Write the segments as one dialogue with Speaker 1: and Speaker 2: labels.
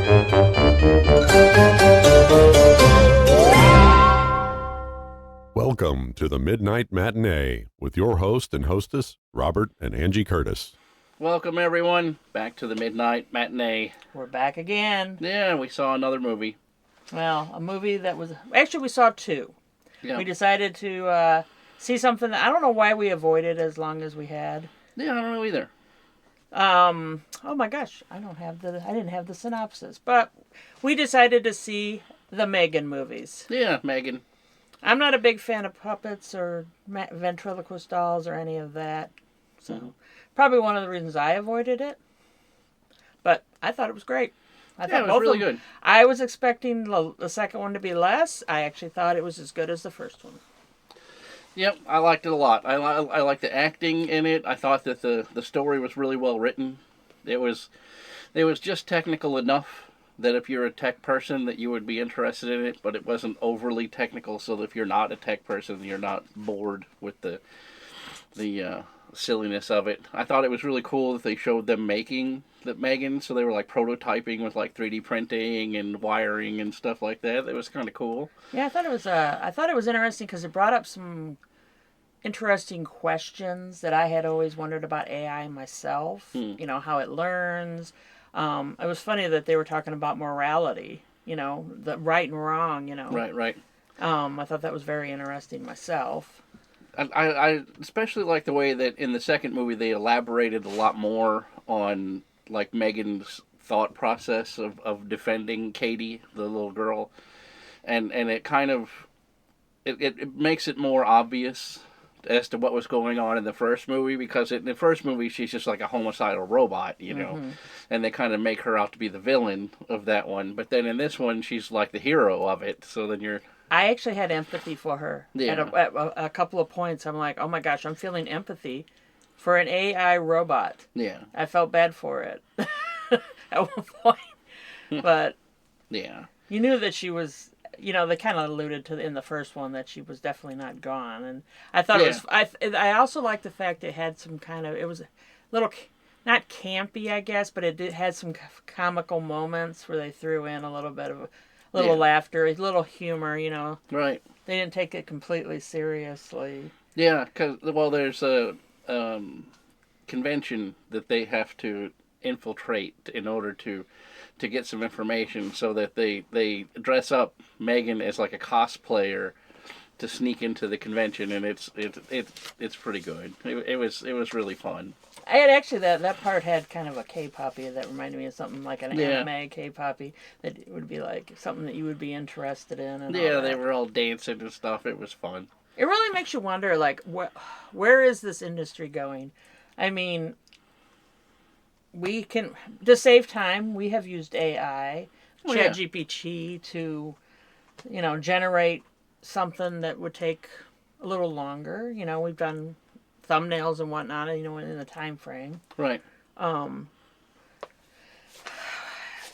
Speaker 1: Welcome to the Midnight Matinee with your host and hostess, Robert and Angie Curtis.
Speaker 2: Welcome, everyone, back to the Midnight Matinee.
Speaker 3: We're back again.
Speaker 2: Yeah, we saw another movie.
Speaker 3: Well, a movie that was... Actually, we saw two.
Speaker 2: Yeah.
Speaker 3: We decided to see something that... I don't know why we avoided as long as we had.
Speaker 2: Yeah, I don't know either.
Speaker 3: Oh my gosh, I didn't have the synopsis. But we decided to see the M3gan movies.
Speaker 2: Yeah, M3gan.
Speaker 3: I'm not a big fan of puppets or ventriloquist dolls or any of that. So, probably one of the reasons I avoided it. But I thought it was great. I thought
Speaker 2: it was really good.
Speaker 3: I was expecting the second one to be less. I actually thought it was as good as the first one.
Speaker 2: Yep, I liked it a lot. I liked the acting in it. I thought that the story was really well written. It was just technical enough that if you're a tech person that you would be interested in it, but it wasn't overly technical, so that if you're not a tech person, you're not bored with the silliness of it. I thought it was really cool that they showed them making the M3gan, so they were like prototyping with like 3D printing and wiring and stuff like that. It was kind of cool.
Speaker 3: Yeah, I thought it was interesting because it brought up some interesting questions that I had always wondered about AI myself. You know, how it learns. It was funny that they were talking about morality, you know, the right and wrong, you know.
Speaker 2: Right.
Speaker 3: I thought that was very interesting myself.
Speaker 2: I especially like the way that in the second movie they elaborated a lot more on like M3gan's thought process of defending Katie, the little girl, and it kind of it makes it more obvious as to what was going on in the first movie, because in the first movie she's just like a homicidal robot, you know, and they kind of make her out to be the villain of that one. But then in this one she's like the hero of it, so then
Speaker 3: I actually had empathy for her.
Speaker 2: Yeah.
Speaker 3: At a couple of points I'm like, oh my gosh, I'm feeling empathy for an AI robot.
Speaker 2: Yeah.
Speaker 3: I felt bad for it at one point. But
Speaker 2: yeah,
Speaker 3: you knew that she was... You know, they kind of alluded to in the first one that she was definitely not gone, and I thought it was. I also liked the fact it had some kind of. It was a little, not campy, I guess, but it had some comical moments where they threw in a little bit of laughter, a little humor. You know,
Speaker 2: right.
Speaker 3: They didn't take it completely seriously.
Speaker 2: Yeah, because there's a convention that they have to infiltrate in order to get some information, so that they dress up M3gan as like a cosplayer to sneak into the convention, and it's pretty good. It was really fun.
Speaker 3: I had actually that part had kind of a K-poppy that reminded me of something like an anime K-poppy that would be like something that you would be interested in. And
Speaker 2: yeah, they were all dancing and stuff. It was fun.
Speaker 3: It really makes you wonder, like, where is this industry going? I mean, we can, to save time, we have used AI, ChatGPT, to, you know, generate something that would take a little longer. You know, we've done thumbnails and whatnot, you know, in the time frame.
Speaker 2: Right.
Speaker 3: I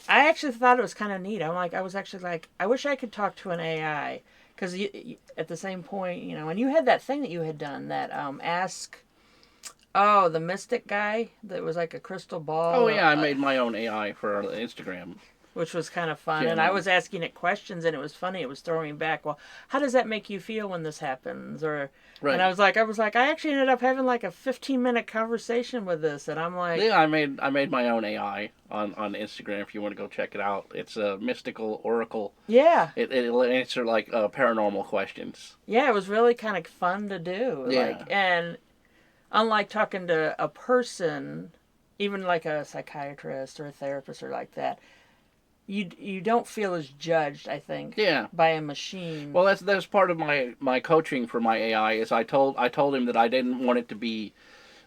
Speaker 3: actually thought it was kind of neat. I was actually like, I wish I could talk to an AI, because at the same point, you know, and you had that thing that you had done, that ask... Oh, the mystic guy that was like a crystal ball.
Speaker 2: Oh, yeah, I made my own AI for Instagram.
Speaker 3: Which was kind of fun.
Speaker 2: Yeah.
Speaker 3: And I was asking it questions, and it was funny. It was throwing back, well, how does that make you feel when this happens? Or
Speaker 2: right.
Speaker 3: And I was like, I actually ended up having like a 15-minute conversation with this. And I'm like...
Speaker 2: Yeah, I made my own AI on Instagram if you want to go check it out. It's a mystical oracle.
Speaker 3: Yeah.
Speaker 2: It'll answer like paranormal questions.
Speaker 3: Yeah, it was really kind of fun to do.
Speaker 2: Yeah.
Speaker 3: And... Unlike talking to a person, even like a psychiatrist or a therapist or like that, you don't feel as judged, I think, by a machine.
Speaker 2: Well, that's part of my coaching for my AI is I told him that I didn't want it to be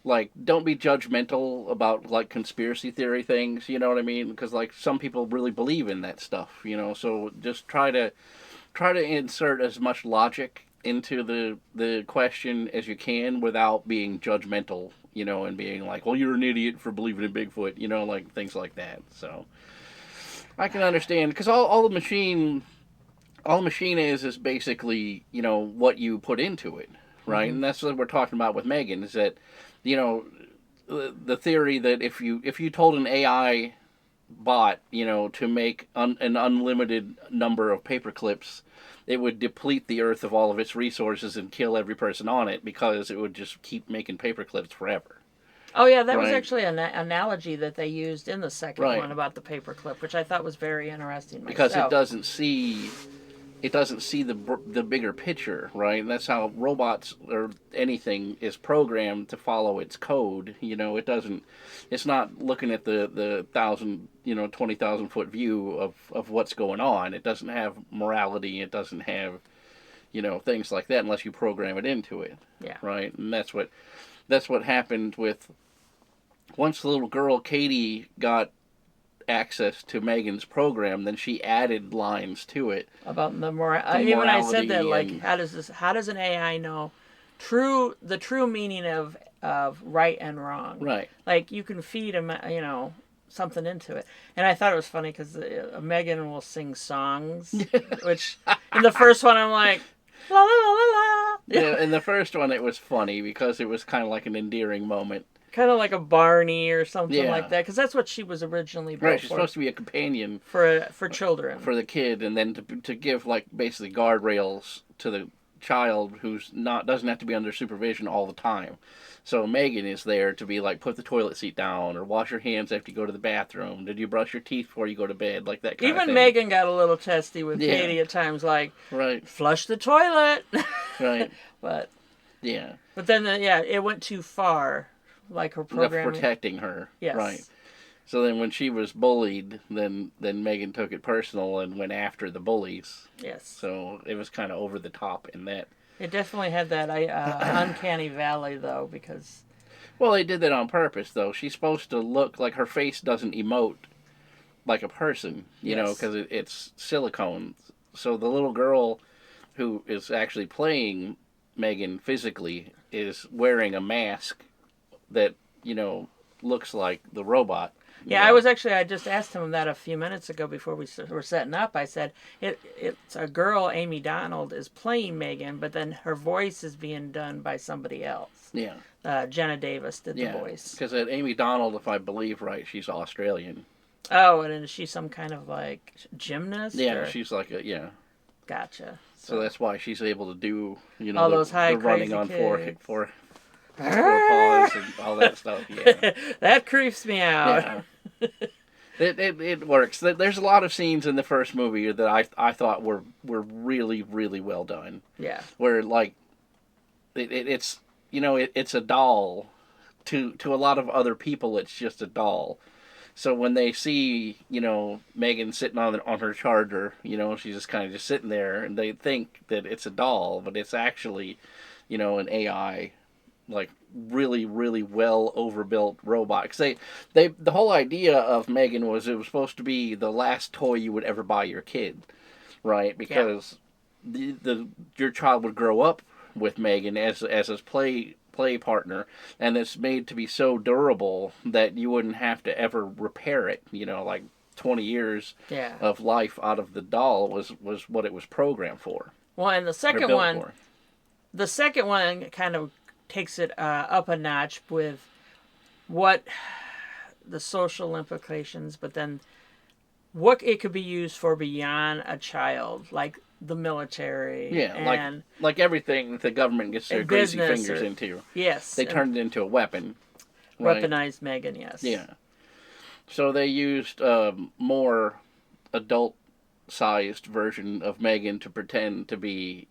Speaker 2: like, don't be judgmental about like conspiracy theory things, you know what I mean? Because like some people really believe in that stuff, you know. So just try to insert as much logic into the question as you can without being judgmental, you know, and being like, well, you're an idiot for believing in Bigfoot, you know, like things like that. So I can understand, because all the machine is basically, you know, what you put into it, right? Mm-hmm. And that's what we're talking about with M3gan, is that, you know, the theory that if you told an AI bot, to make an unlimited number of paper clips, it would deplete the Earth of all of its resources and kill every person on it because it would just keep making paper clips forever.
Speaker 3: Oh yeah, that was
Speaker 2: Right.
Speaker 3: actually an analogy that they used in the second
Speaker 2: Right.
Speaker 3: one about the paperclip, which I thought was very interesting
Speaker 2: Because
Speaker 3: myself.
Speaker 2: it doesn't see the bigger picture, right? And that's how robots or anything is programmed to follow its code. It's not looking at the 20,000 foot view of what's going on. It doesn't have morality. It doesn't have, things like that unless you program it into it.
Speaker 3: Yeah.
Speaker 2: Right. And that's what happened with, once the little girl Katie got access to Megan's program, then she added lines to it
Speaker 3: About the
Speaker 2: morality.
Speaker 3: I said that, like,
Speaker 2: And
Speaker 3: how does an AI know the true meaning of right and wrong?
Speaker 2: right.
Speaker 3: Like, you can feed him, something into it. And I thought it was funny because Megan will sing songs, which in the first one I'm like, la la la la la.
Speaker 2: Yeah, in the first one it was funny because it was kind of like an endearing moment.
Speaker 3: Kind of like a Barney or something
Speaker 2: Yeah.
Speaker 3: like that, because that's what she was originally built
Speaker 2: Right, she's
Speaker 3: for.
Speaker 2: supposed to be a companion
Speaker 3: For children.
Speaker 2: for the kid, and then to give like basically guardrails to the child who's doesn't have to be under supervision all the time. So Megan is there to be like, put the toilet seat down, or wash your hands after you go to the bathroom. Did you brush your teeth before you go to bed? Like that kind of
Speaker 3: Even
Speaker 2: thing.
Speaker 3: Megan got a little testy with
Speaker 2: Yeah.
Speaker 3: Katie at times, like,
Speaker 2: Right,
Speaker 3: flush the toilet.
Speaker 2: right,
Speaker 3: but
Speaker 2: yeah.
Speaker 3: then it went too far, like her
Speaker 2: Of
Speaker 3: programming.
Speaker 2: protecting her.
Speaker 3: Yes.
Speaker 2: Right. So then when she was bullied, then Megan took it personal and went after the bullies.
Speaker 3: Yes.
Speaker 2: So it was kind of over the top in that.
Speaker 3: It definitely had that uncanny valley, though, because...
Speaker 2: Well, they did that on purpose, though. She's supposed to look like her face doesn't emote like a person,
Speaker 3: Yes.
Speaker 2: because it's silicone. So the little girl who is actually playing Megan physically is wearing a mask that, looks like the robot.
Speaker 3: Yeah, I just asked him that a few minutes ago before we were setting up. I said, it's a girl, Amy Donald, is playing Megan, but then her voice is being done by somebody else.
Speaker 2: Yeah.
Speaker 3: Jenna Davis did the voice.
Speaker 2: Because Amy Donald, if I believe right, she's Australian.
Speaker 3: Oh, and is she some kind of, like, gymnast?
Speaker 2: Yeah,
Speaker 3: or?
Speaker 2: she's like
Speaker 3: Gotcha.
Speaker 2: So that's why she's able to do,
Speaker 3: all those high,
Speaker 2: the running
Speaker 3: crazy
Speaker 2: on
Speaker 3: kicks.
Speaker 2: four paws and all that stuff. Yeah.
Speaker 3: That creeps me out.
Speaker 2: Yeah. It works. There's a lot of scenes in the first movie that I thought were really, really well done.
Speaker 3: Yeah.
Speaker 2: Where, like, it's it's a doll. To a lot of other people, it's just a doll. So when they see, Megan sitting on her charger, she's just kind of just sitting there, and they think that it's a doll, but it's actually, an AI, like, really, really well overbuilt robot. Because the whole idea of Megan was it was supposed to be the last toy you would ever buy your kid, right? Because your child would grow up with Megan as his play partner, and it's made to be so durable that you wouldn't have to ever repair it. Like 20 years of life out of the doll was what it was programmed for.
Speaker 3: Well, and the second one kind of takes it up a notch with what the social implications, but then what it could be used for beyond a child, like the military.
Speaker 2: Yeah,
Speaker 3: and
Speaker 2: like everything that the government gets their greasy
Speaker 3: business
Speaker 2: fingers into.
Speaker 3: Yes.
Speaker 2: They turned it into a weapon. Right?
Speaker 3: Weaponized Megan, yes.
Speaker 2: Yeah. So they used more adult-sized version of Megan to pretend to be,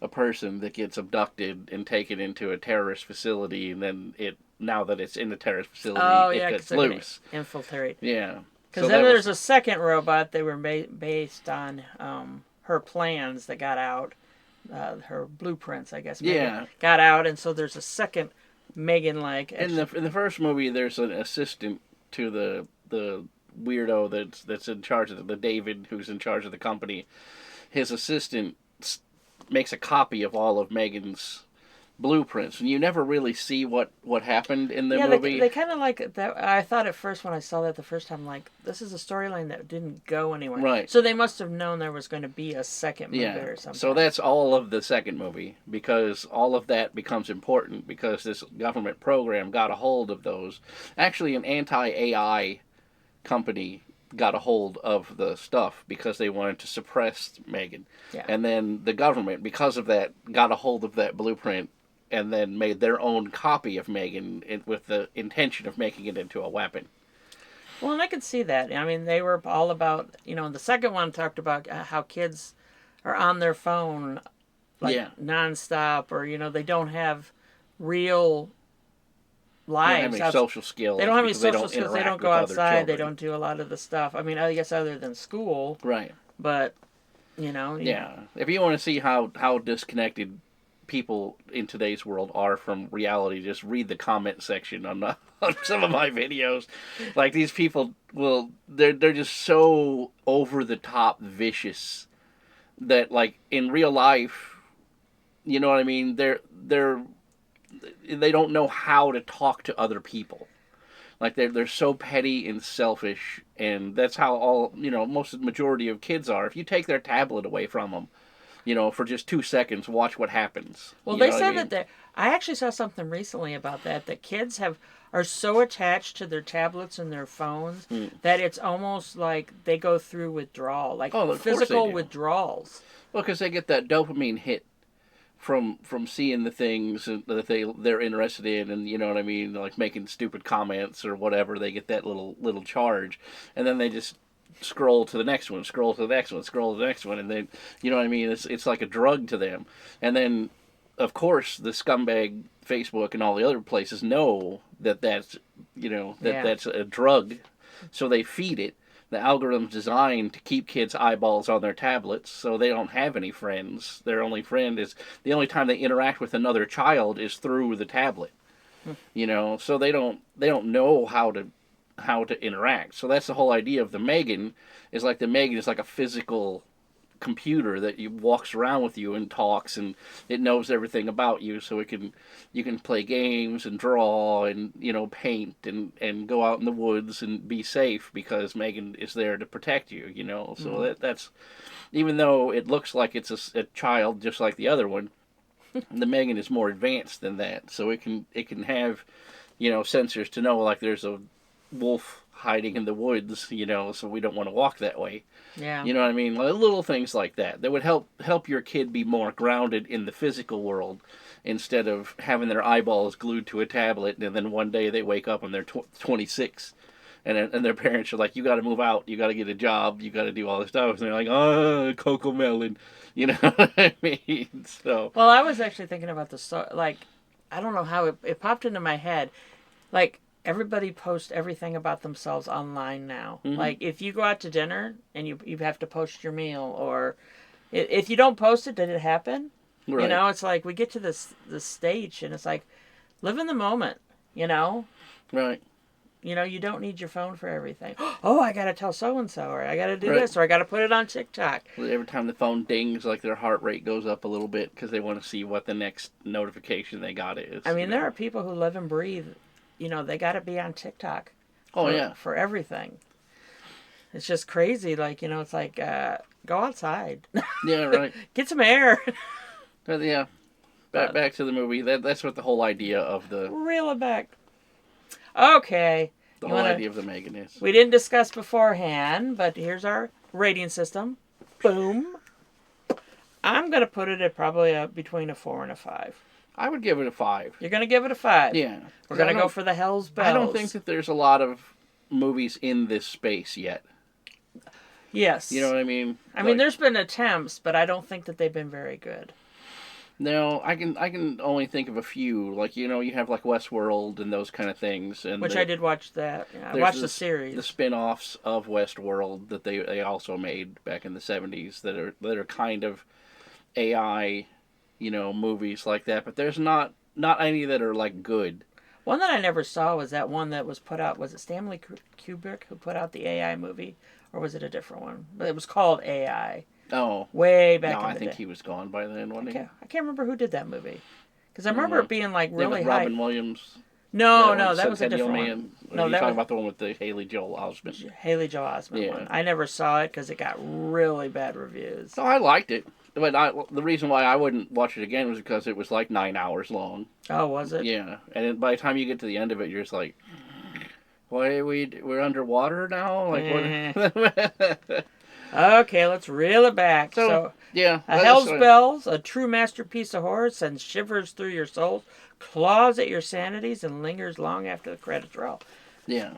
Speaker 2: a person that gets abducted and taken into a terrorist facility, and then now that it's in the terrorist facility, it gets loose.
Speaker 3: Infiltrate.
Speaker 2: Yeah.
Speaker 3: Because then there's a second robot. They were based on her plans that got out, her blueprints, I guess. Got out, and so there's a second Megan-like.
Speaker 2: In the first movie, there's an assistant to the weirdo that's in charge of the David, who's in charge of the company. His assistant makes a copy of all of Megan's blueprints, and you never really see what happened in the movie.
Speaker 3: They kind of like that. I thought at first when I saw that the first time, like, this is a storyline that didn't go anywhere.
Speaker 2: Right.
Speaker 3: So they must have known there was going to be a second movie or something.
Speaker 2: So that's all of the second movie, because all of that becomes important because this government program got a hold of those. Actually, an anti-AI company got a hold of the stuff because they wanted to suppress M3gan.
Speaker 3: Yeah.
Speaker 2: And then the government, because of that, got a hold of that blueprint and then made their own copy of M3gan with the intention of making it into a weapon.
Speaker 3: Well, and I could see that. I mean, they were all about, the second one talked about how kids are on their phone nonstop, or, they don't have real lives.
Speaker 2: They don't have any social skills.
Speaker 3: They don't have any social skills. They don't go outside. They
Speaker 2: children.
Speaker 3: don't do a lot of the stuff. I mean, I guess other than school.
Speaker 2: Right.
Speaker 3: But,
Speaker 2: Yeah. If you want to see how disconnected people in today's world are from reality, just read the comment section on some of my videos. Like, these people they're just so over the top vicious that, like, in real life, you know what I mean, they don't know how to talk to other people. Like, they're so petty and selfish, and that's how most of the majority of kids are. If you take their tablet away from them, for just 2 seconds, watch what happens.
Speaker 3: Well, they said that I actually saw something recently about that kids are so attached to their tablets and their phones that it's almost like they go through withdrawal, like physical withdrawals.
Speaker 2: Well, because they get that dopamine hit from seeing the things that they're interested in, and you know what I mean, like making stupid comments or whatever. They get that little charge, and then they just scroll to the next one, scroll to the next one, scroll to the next one, and then, you know what I mean, it's like a drug to them. And then, of course, the scumbag Facebook and all the other places know that's a drug, so they feed it. The algorithm's designed to keep kids' eyeballs on their tablets, so they don't have any friends. Their only friend is, the only time they interact with another child is through the tablet. So they don't know how to interact. So that's the whole idea of the M3gan, is like the M3gan is like a physical computer that walks around with you and talks, and it knows everything about you, so you can play games and draw and paint and go out in the woods and be safe, because M3gan is there to protect you. So that's, even though it looks like it's a child just like the other one, the M3gan is more advanced than that. So it can have sensors to know, like, there's a wolf hiding in the woods, so we don't want to walk that way.
Speaker 3: Yeah.
Speaker 2: You know what I mean? Like, little things like that would help your kid be more grounded in the physical world, instead of having their eyeballs glued to a tablet, and then one day they wake up and they're 26, and their parents are like, you got to move out, you got to get a job, you got to do all this stuff, and they're like, Coco Melon, you know what I mean? So.
Speaker 3: Well, I was actually thinking about like, I don't know how it popped into my head, like, everybody posts everything about themselves online now. Mm-hmm. Like, if you go out to dinner and you have to post your meal, or if you don't post it, did it happen? Right. It's like we get to this stage, and it's like, live in the moment,
Speaker 2: Right.
Speaker 3: You don't need your phone for everything. Oh, I got to tell so-and-so, or I got to do this, or I got to put it on TikTok.
Speaker 2: Every time the phone dings, like, their heart rate goes up a little bit because they want to see what the next notification they got is.
Speaker 3: I mean, there are people who live and breathe, they got to be on TikTok. For everything. It's just crazy. Like, it's like, go outside.
Speaker 2: Yeah, right.
Speaker 3: Get some air.
Speaker 2: But yeah. Back to the movie. That's what the whole idea of the...
Speaker 3: Reel it back. Okay.
Speaker 2: The whole idea of the M3gan is.
Speaker 3: We didn't discuss beforehand, but here's our rating system. Boom. I'm going to put it at probably between a 4 and a 5.
Speaker 2: I would give it a 5.
Speaker 3: You're going to give it a 5?
Speaker 2: Yeah.
Speaker 3: We're going to go for the Hell's Bells.
Speaker 2: I don't think that there's a lot of movies in this space yet.
Speaker 3: Yes.
Speaker 2: You know what I mean?
Speaker 3: I mean, there's been attempts, but I don't think that they've been very good.
Speaker 2: No, I can only think of a few. Like, you have like Westworld and those kind of things. And
Speaker 3: I did watch that. Yeah, I watched the series.
Speaker 2: The spin-offs of Westworld that they also made back in the 70s that are kind of AI, movies like that. But there's not any that are like good.
Speaker 3: One that I never saw was that one that was put out. Was it Stanley Kubrick who put out the AI movie? Or was it a different one? But it was called AI.
Speaker 2: Oh.
Speaker 3: Way back in the day.
Speaker 2: No, I think he was gone by then, wasn't he?
Speaker 3: I can't remember who did that movie. Because I remember it being like really high.
Speaker 2: Robin Williams.
Speaker 3: No, that was a different one.
Speaker 2: No, you're talking about the one with the Haley Joel Osment.
Speaker 3: Haley Joel Osment one. I never saw it because it got really bad reviews.
Speaker 2: No, I liked it. But the reason why I wouldn't watch it again was because it was like 9 hours long.
Speaker 3: Oh, was it?
Speaker 2: Yeah. And by the time you get to the end of it, you're just like... Why we're underwater now? Like what?
Speaker 3: Okay, let's reel it back.
Speaker 2: So,
Speaker 3: So
Speaker 2: yeah,
Speaker 3: a Hell's Bells, a true masterpiece of horror, sends shivers through your soul, claws at your sanities, and lingers long after the credits roll.
Speaker 2: Yeah.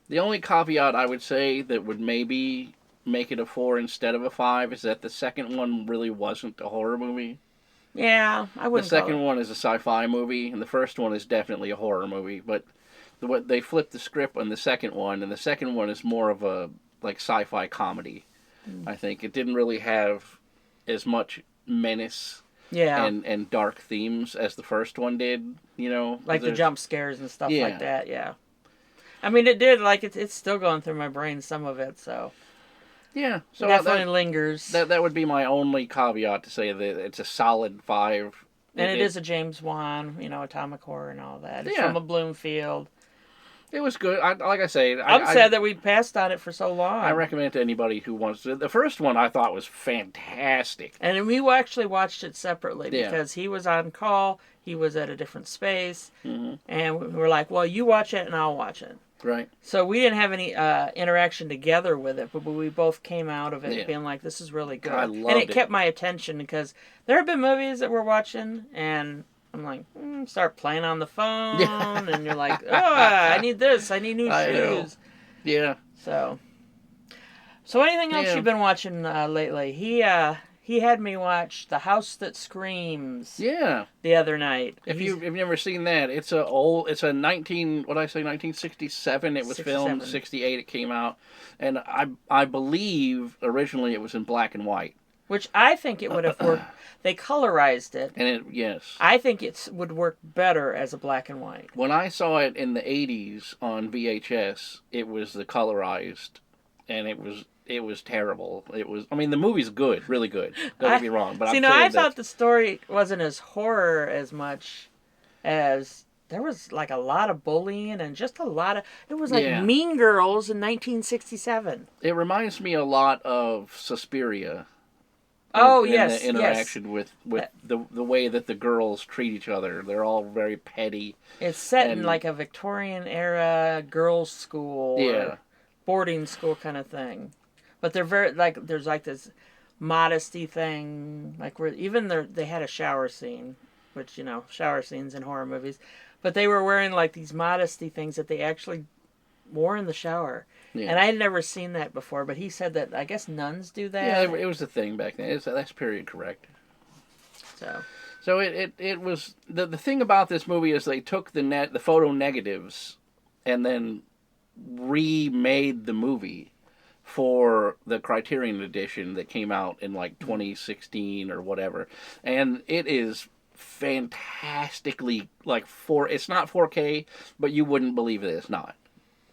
Speaker 2: The only caveat I would say that would maybe make it a 4 instead of a 5 is that the second one really wasn't a horror movie.
Speaker 3: Yeah, I
Speaker 2: The
Speaker 3: wouldn't.
Speaker 2: second one is a sci-fi movie, and the first one is definitely a horror movie. But they flipped the script on the second one, and the second one is more of a like sci-fi comedy. I think it didn't really have as much menace
Speaker 3: Yeah,
Speaker 2: and dark themes as the first one did. You know,
Speaker 3: like the
Speaker 2: there's-
Speaker 3: jump scares and stuff
Speaker 2: Yeah.
Speaker 3: like that. Yeah, I mean it did. Like it's still going through my brain, some of it. So
Speaker 2: Yeah, so
Speaker 3: it definitely lingers.
Speaker 2: that would be my only caveat to say that it's a solid 5.
Speaker 3: And it is a James Wan, atomic horror and all that. It's
Speaker 2: Yeah.
Speaker 3: from a Bloomfield.
Speaker 2: It was good. Like I say,
Speaker 3: I'm sad that we passed on it for so long.
Speaker 2: I recommend it to anybody who wants to. The first one I thought was fantastic.
Speaker 3: And we actually watched it separately
Speaker 2: Yeah.
Speaker 3: because he was on call, he was at a different space,
Speaker 2: Mm-hmm.
Speaker 3: and we were like, well, you watch it and I'll watch it.
Speaker 2: Right.
Speaker 3: So we didn't have any interaction together with it, but we both came out of it
Speaker 2: Yeah.
Speaker 3: being like, this is really good.
Speaker 2: I
Speaker 3: and
Speaker 2: loved
Speaker 3: it
Speaker 2: it.
Speaker 3: kept my attention because there have been movies that we're watching and I'm like, start playing on the phone,
Speaker 2: Yeah.
Speaker 3: and you're like, I need this, I need new
Speaker 2: I know.
Speaker 3: shoes.
Speaker 2: Yeah.
Speaker 3: So anything else
Speaker 2: Yeah.
Speaker 3: you've been watching lately? He had me watch The House That Screams
Speaker 2: Yeah.
Speaker 3: the other night.
Speaker 2: If you've never seen that, it's a 1967. It was
Speaker 3: 67.
Speaker 2: filmed 68. It came out, and I believe originally it was in black and white.
Speaker 3: Which I think it would have worked. They colorized it.
Speaker 2: And yes.
Speaker 3: I think it would work better as a black and white.
Speaker 2: When I saw it in the 80s on VHS, it was the colorized, and it was terrible. I mean, the movie's good, really good. Don't get me wrong, but
Speaker 3: I thought the story wasn't as horror as much as there was like a lot of bullying and just a lot of. It was like
Speaker 2: Yeah.
Speaker 3: Mean Girls in 1967.
Speaker 2: it reminds me a lot of Suspiria.
Speaker 3: Oh,
Speaker 2: in
Speaker 3: yes,
Speaker 2: the interaction with the way that the girls treat each other. They're all very petty.
Speaker 3: It's set in
Speaker 2: And-
Speaker 3: like a Victorian era girls' school,
Speaker 2: Yeah.
Speaker 3: or boarding school kind of thing. But they're very like there's like this modesty thing, like where even they had a shower scene, which shower scenes in horror movies, but they were wearing like these modesty things that they actually wore in the shower.
Speaker 2: Yeah.
Speaker 3: And I had never seen that before, but he said that I guess nuns do that.
Speaker 2: Yeah, it was a thing back then. That's period correct. So it was the thing about this movie is they took the photo negatives and then remade the movie for the Criterion edition that came out in like 2016 or whatever, and it is fantastically it's not 4K, but you wouldn't believe it is not.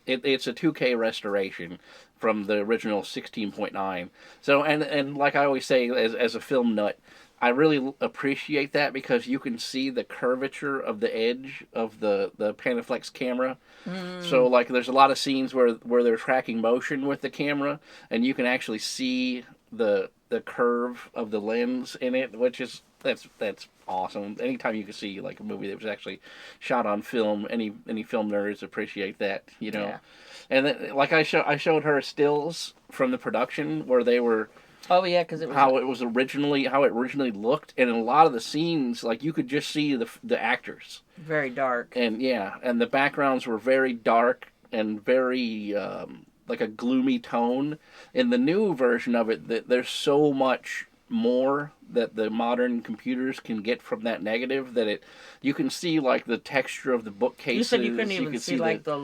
Speaker 2: It's a 2K restoration from the original 16.9. So and like I always say as a film nut, I really appreciate that because you can see the curvature of the edge of the Panaflex camera. So like there's a lot of scenes where they're tracking motion with the camera and you can actually see the curve of the lens in it, which is that's awesome. Anytime you can see like a movie that was actually shot on film, any film nerds appreciate that,
Speaker 3: Yeah.
Speaker 2: And then, like I showed her stills from the production where they were
Speaker 3: Oh yeah, because it was
Speaker 2: how it originally looked, and in a lot of the scenes, like you could just see the actors,
Speaker 3: very dark.
Speaker 2: and and the backgrounds were very dark and very like a gloomy tone. In the new version of it, there's so much more that the modern computers can get from that negative that you can see like the texture of the bookcases.
Speaker 3: You said you couldn't even
Speaker 2: can
Speaker 3: see like the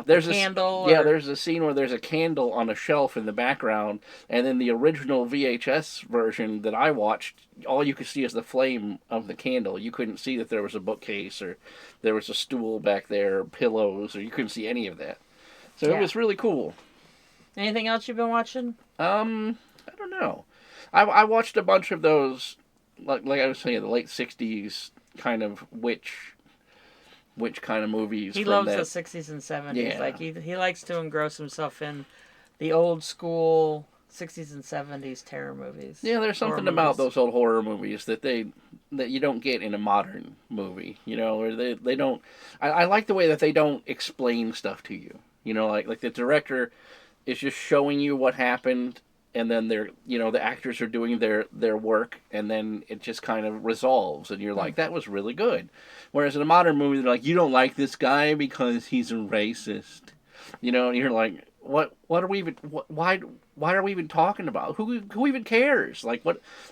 Speaker 2: there's
Speaker 3: candle.
Speaker 2: there's a scene where there's a candle on a shelf in the background, and in the original VHS version that I watched, all you could see is the flame of the candle. You couldn't see that there was a bookcase or there was a stool back there, or pillows, or you couldn't see any of that. So
Speaker 3: Yeah.
Speaker 2: it was really cool.
Speaker 3: Anything else you've been watching?
Speaker 2: I don't know. I watched a bunch of those, like I was saying, the late '60s kind of witch kind of movies.
Speaker 3: He
Speaker 2: from
Speaker 3: loves
Speaker 2: that.
Speaker 3: the 60s and 70s.
Speaker 2: Yeah.
Speaker 3: Like he likes to engross himself in the old school 60s and 70s terror movies.
Speaker 2: Yeah, there's something
Speaker 3: Horror
Speaker 2: about
Speaker 3: movies.
Speaker 2: those old horror movies that they that you don't get in a modern movie, or they don't. I like the way that they don't explain stuff to you. Like the director is just showing you what happened, and then the actors are doing their work, and then it just kind of resolves, and you're like, that was really good. Whereas in a modern movie, they're like, you don't like this guy because he's a racist, and you're like, what are we even, why are we even talking about? Who even cares? Like,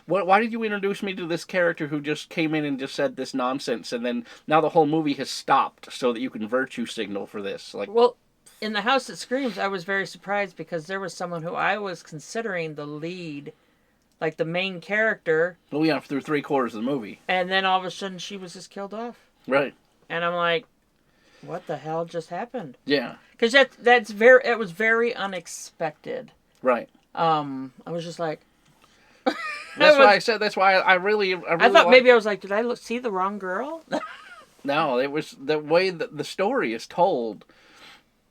Speaker 2: why did you introduce me to this character who just came in and just said this nonsense, and then now the whole movie has stopped so that you can virtue signal for this? Like,
Speaker 3: well, in The House That Screams, I was very surprised because there was someone who I was considering the lead, like the main character.
Speaker 2: Well, yeah, through 3/4 of the movie.
Speaker 3: And then all of a sudden she was just killed off.
Speaker 2: Right.
Speaker 3: And I'm like, what the hell just happened?
Speaker 2: Yeah.
Speaker 3: Because it was very unexpected.
Speaker 2: Right.
Speaker 3: I was just like...
Speaker 2: That's why I really
Speaker 3: I thought maybe I was like, did I see the wrong girl?
Speaker 2: No, it was the way that the story is told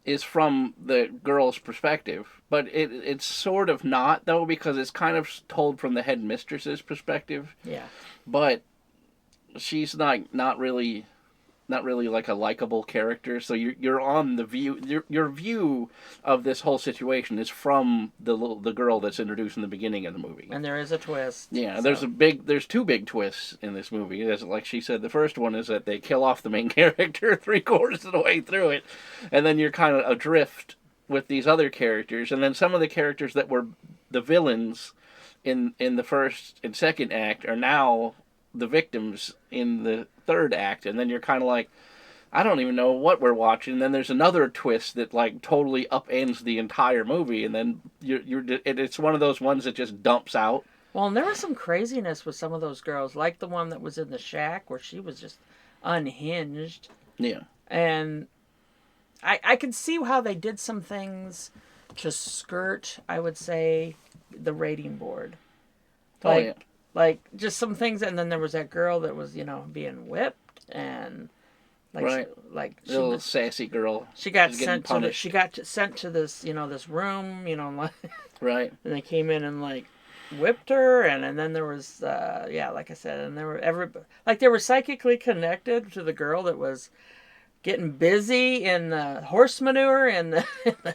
Speaker 2: is from the girl's perspective, but it's sort of not, though, because it's kind of told from the headmistress's perspective.
Speaker 3: Yeah.
Speaker 2: But she's not really like a likable character, so you're on the view. Your view of this whole situation is from the girl that's introduced in the beginning of the movie.
Speaker 3: And there is a twist.
Speaker 2: Yeah,
Speaker 3: so.
Speaker 2: there's two big twists in this movie. Like she said, the first one is that they kill off the main character 3/4 of the way through it, and then you're kind of adrift with these other characters, and then some of the characters that were the villains in the first and second act are now the victims in the third act, and then you're kind of like, I don't even know what we're watching. And then there's another twist that like totally upends the entire movie, and then it's one of those ones that just dumps out.
Speaker 3: Well, and there was some craziness with some of those girls, like the one that was in the shack where she was just unhinged.
Speaker 2: Yeah.
Speaker 3: And I could see how they did some things to skirt, I would say, the rating board. Like,
Speaker 2: yeah.
Speaker 3: Like, just some things, and then there was that girl that was, being whipped, and like,
Speaker 2: right.
Speaker 3: She
Speaker 2: little
Speaker 3: was,
Speaker 2: sassy girl.
Speaker 3: She got sent to this, this room,
Speaker 2: right.
Speaker 3: And they came in and like whipped her, and then there was, like I said, and they were psychically connected to the girl that was getting busy in the horse manure in the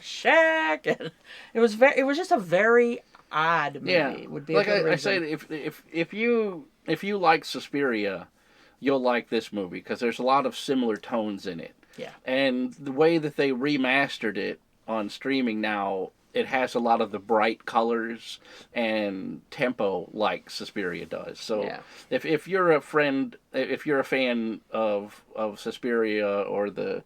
Speaker 3: shack, and it was just a very odd movie.
Speaker 2: Yeah,
Speaker 3: would be
Speaker 2: like
Speaker 3: a good
Speaker 2: I
Speaker 3: reason.
Speaker 2: say, if you like Suspiria, you'll like this movie because there's a lot of similar tones in it.
Speaker 3: Yeah,
Speaker 2: and the way that they remastered it on streaming now, it has a lot of the bright colors and tempo like Suspiria does. So
Speaker 3: yeah.
Speaker 2: if you're a fan of Suspiria or the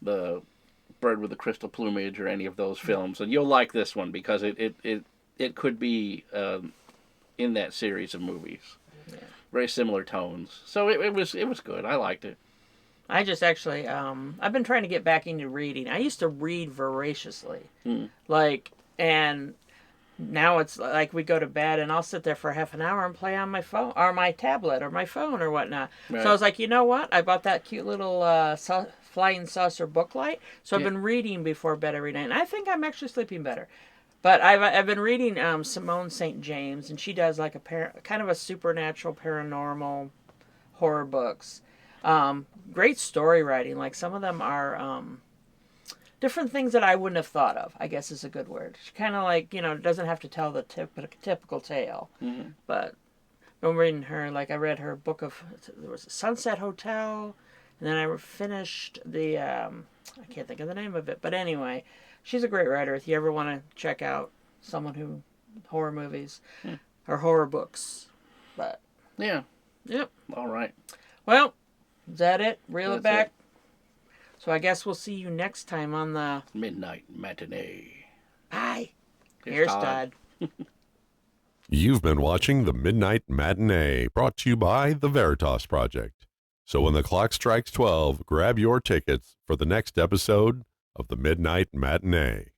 Speaker 2: Bird with the Crystal Plumage or any of those films, and you'll like this one because it could be in that series of movies.
Speaker 3: Yeah.
Speaker 2: Very similar tones. So it was good. I liked it.
Speaker 3: I just actually, I've been trying to get back into reading. I used to read voraciously. And now it's like we go to bed and I'll sit there for half an hour and play on my phone or my tablet or my phone or whatnot. Right. So I was like, you know what? I bought that cute little flying saucer book light. So I've been reading before bed every night. And I think I'm actually sleeping better. But I've been reading Simone St. James, and she does like kind of a supernatural, paranormal horror books. Great story writing. Like some of them are different things that I wouldn't have thought of, I guess is a good word. She kind of like, doesn't have to tell the typical tale. Mm-hmm. But I'm reading her, like I read her book there was a Sunset Hotel, and then I finished the, I can't think of the name of it, but anyway, she's a great writer. If you ever want to check out someone horror movies or horror books. But
Speaker 2: yeah.
Speaker 3: Yep.
Speaker 2: All right.
Speaker 3: Well, is that it? Reel it back.
Speaker 2: It.
Speaker 3: So I guess we'll see you next time on the
Speaker 2: Midnight Matinee.
Speaker 3: Bye. Here's Todd.
Speaker 1: You've been watching the Midnight Matinee, brought to you by the Veritas Project. So when the clock strikes 12, grab your tickets for the next episode of the Midnight Matinee.